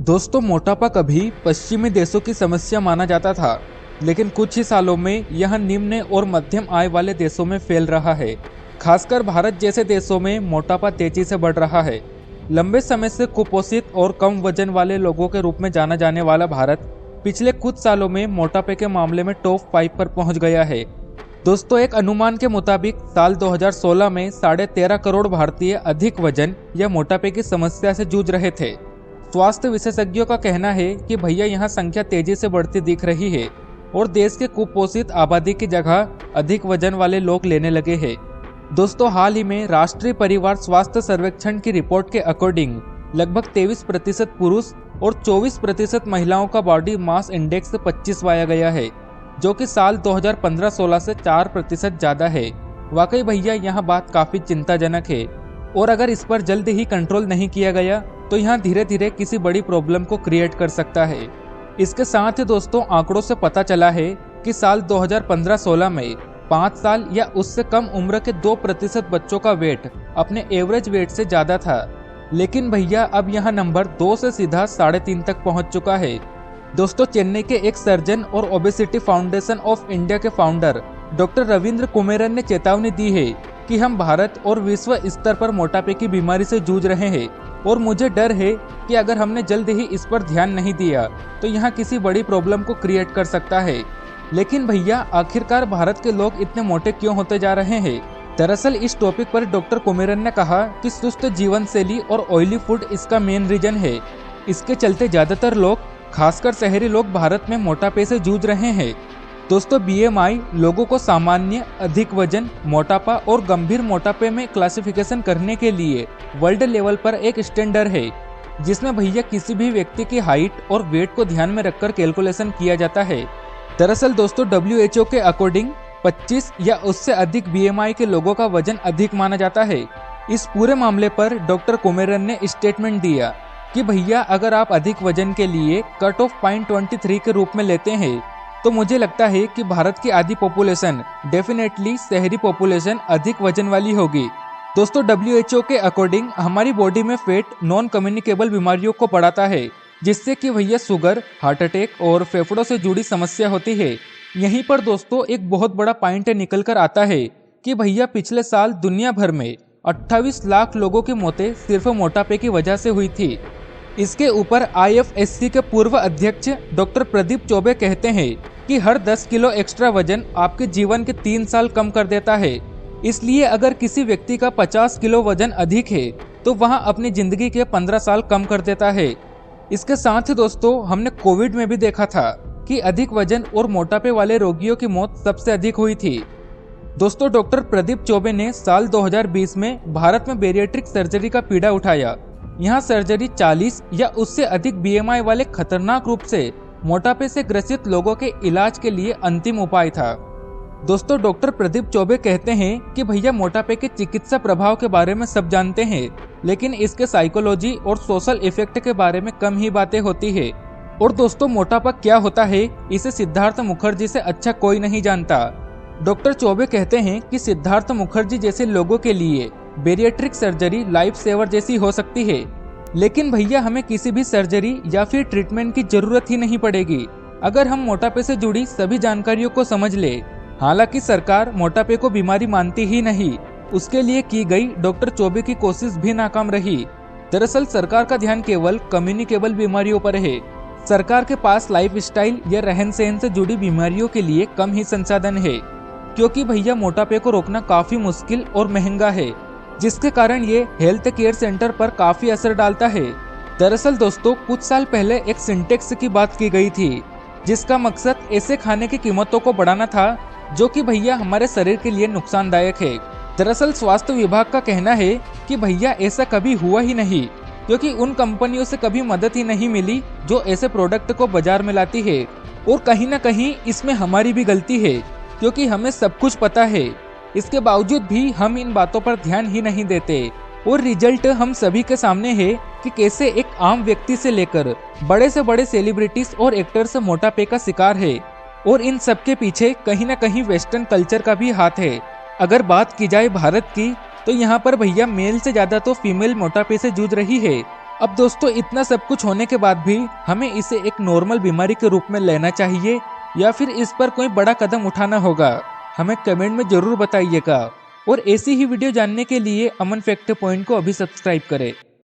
दोस्तों, मोटापा कभी पश्चिमी देशों की समस्या माना जाता था, लेकिन कुछ ही सालों में यह निम्न और मध्यम आय वाले देशों में फैल रहा है। खासकर भारत जैसे देशों में मोटापा तेजी से बढ़ रहा है। लंबे समय से कुपोषित और कम वजन वाले लोगों के रूप में जाना जाने वाला भारत पिछले कुछ सालों में मोटापे के मामले में टॉप 5 पर पहुंच गया है। दोस्तों, एक अनुमान के मुताबिक साल 2016 में 13.5 करोड़ भारतीय अधिक वजन या मोटापे की समस्या से जूझ रहे थे। स्वास्थ्य विशेषज्ञों का कहना है कि भैया यहां संख्या तेजी से बढ़ती दिख रही है और देश के कुपोषित आबादी की जगह अधिक वजन वाले लोग लेने लगे हैं। दोस्तों, हाल ही में राष्ट्रीय परिवार स्वास्थ्य सर्वेक्षण की रिपोर्ट के अकॉर्डिंग लगभग 23% पुरुष और 24% महिलाओं का बॉडी मास इंडेक्स 25 पाया गया है, जो कि साल 2015-16 से 4% ज्यादा है। वाकई भैया यह बात काफी चिंताजनक है और अगर इस पर जल्द ही कंट्रोल नहीं किया गया तो यह धीरे धीरे किसी बड़ी प्रॉब्लम को क्रिएट कर सकता है। इसके साथ ही दोस्तों, आंकड़ों से पता चला है कि साल 2015-16 में 5 साल या उससे कम उम्र के 2% बच्चों का वेट अपने एवरेज वेट से ज्यादा था, लेकिन भैया अब यह नंबर 2 से सीधा 3.5 तक पहुंच चुका है। दोस्तों, चेन्नई के एक सर्जन और ओबेसिटी फाउंडेशन ऑफ इंडिया के फाउंडर डॉक्टर रविंद्र कुमेरन ने चेतावनी दी है कि हम भारत और विश्व स्तर पर मोटापे की बीमारी से जूझ रहे हैं और मुझे डर है कि अगर हमने जल्द ही इस पर ध्यान नहीं दिया तो यह किसी बड़ी प्रॉब्लम को क्रिएट कर सकता है। लेकिन भैया, आखिरकार भारत के लोग इतने मोटे क्यों होते जा रहे हैं? दरअसल इस टॉपिक पर डॉक्टर कुमेरन ने कहा कि सुस्त जीवन शैली और ऑयली फूड इसका मेन रीजन है। इसके चलते ज्यादातर लोग, खासकर शहरी लोग, भारत में मोटापे से जूझ रहे हैं। दोस्तों, BMI लोगों को सामान्य, अधिक वजन, मोटापा और गंभीर मोटापे में क्लासिफिकेशन करने के लिए वर्ल्ड लेवल पर एक स्टैंडर्ड है, जिसमें भैया किसी भी व्यक्ति की हाइट और वेट को ध्यान में रखकर कैलकुलेशन किया जाता है। दरअसल दोस्तों, WHO के अकॉर्डिंग 25 या उससे अधिक BMI के लोगों का वजन अधिक माना जाता है। इस पूरे मामले पर डॉक्टर कुमेरन ने स्टेटमेंट दिया कि भैया, अगर आप अधिक वजन के लिए कट ऑफ पॉइंट 23 के रूप में लेते हैं तो मुझे लगता है कि भारत की आधी पॉपुलेशन, डेफिनेटली शहरी पॉपुलेशन, अधिक वजन वाली होगी। दोस्तों, WHO के अकॉर्डिंग हमारी बॉडी में फैट नॉन कम्युनिकेबल बीमारियों को बढ़ाता है, जिससे कि भैया शुगर, हार्ट अटैक और फेफड़ों से जुड़ी समस्या होती है। यहीं पर दोस्तों एक बहुत बड़ा पॉइंट निकल कर आता है कि भैया पिछले साल दुनिया भर में 28 लाख लोगों की मौतें सिर्फ मोटापे की वजह से हुई थी। इसके ऊपर IFSC के पूर्व अध्यक्ष डॉक्टर प्रदीप चौबे कहते हैं कि हर 10 किलो एक्स्ट्रा वजन आपके जीवन के 3 साल कम कर देता है। इसलिए अगर किसी व्यक्ति का 50 किलो वजन अधिक है तो वह अपनी जिंदगी के 15 साल कम कर देता है। इसके साथ ही दोस्तों, हमने कोविड में भी देखा था कि अधिक वजन और मोटापे वाले रोगियों की मौत सबसे अधिक हुई थी। दोस्तों, डॉक्टर प्रदीप चौबे ने साल 2020 में भारत में बेरिएट्रिक सर्जरी का पीड़ा उठाया। यहाँ सर्जरी 40 या उससे अधिक BMI वाले खतरनाक रूप से मोटापे से ग्रसित लोगों के इलाज के लिए अंतिम उपाय था। दोस्तों, डॉक्टर प्रदीप चौबे कहते हैं कि भैया, मोटापे के चिकित्सा प्रभाव के बारे में सब जानते हैं, लेकिन इसके साइकोलॉजी और सोशल इफेक्ट के बारे में कम ही बातें होती है। और दोस्तों, मोटापा क्या होता है इसे सिद्धार्थ मुखर्जी से अच्छा कोई नहीं जानता। डॉक्टर चौबे कहते हैं कि सिद्धार्थ मुखर्जी जैसे लोगों के लिए बेरिएट्रिक सर्जरी लाइफ सेवर जैसी हो सकती है, लेकिन भैया हमें किसी भी सर्जरी या फिर ट्रीटमेंट की जरूरत ही नहीं पड़ेगी अगर हम मोटापे से जुड़ी सभी जानकारियों को समझ ले। हालांकि सरकार मोटापे को बीमारी मानती ही नहीं, उसके लिए की गई डॉक्टर चौबे की कोशिश भी नाकाम रही। दरअसल सरकार का ध्यान केवल कम्युनिकेबल बीमारियों पर है। सरकार के पास लाइफस्टाइल या रहन सहन से जुड़ी बीमारियों के लिए कम ही संसाधन है, क्योंकि भैया मोटापे को रोकना काफी मुश्किल और महंगा है, जिसके कारण ये हेल्थ केयर सेंटर पर काफी असर डालता है। दरअसल दोस्तों, कुछ साल पहले एक सिंटेक्स की बात की गई थी, जिसका मकसद ऐसे खाने की कीमतों को बढ़ाना था जो कि भैया हमारे शरीर के लिए नुकसानदायक है। दरअसल स्वास्थ्य विभाग का कहना है कि भैया ऐसा कभी हुआ ही नहीं, क्योंकि उन कंपनियों से कभी मदद ही नहीं मिली जो ऐसे प्रोडक्ट को बाजार में लाती है। और कहीं ना कहीं इसमें हमारी भी गलती है, क्योंकि हमें सब कुछ पता है, इसके बावजूद भी हम इन बातों पर ध्यान ही नहीं देते। और रिजल्ट हम सभी के सामने है कि कैसे एक आम व्यक्ति से लेकर बड़े से बड़े सेलिब्रिटीज और एक्टर्स मोटापे का शिकार है। और इन सब के पीछे कहीं ना कहीं वेस्टर्न कल्चर का भी हाथ है। अगर बात की जाए भारत की, तो यहाँ पर भैया मेल से ज्यादा तो फीमेल मोटापे से जूझ रही है। अब दोस्तों इतना सब कुछ होने के बाद भी हमें इसे एक नॉर्मल बीमारी के रूप में लेना चाहिए या फिर इस पर कोई बड़ा कदम उठाना होगा, हमें कमेंट में जरूर बताइएगा। और ऐसी ही वीडियो जानने के लिए अमन फैक्ट पॉइंट को अभी सब्सक्राइब करें।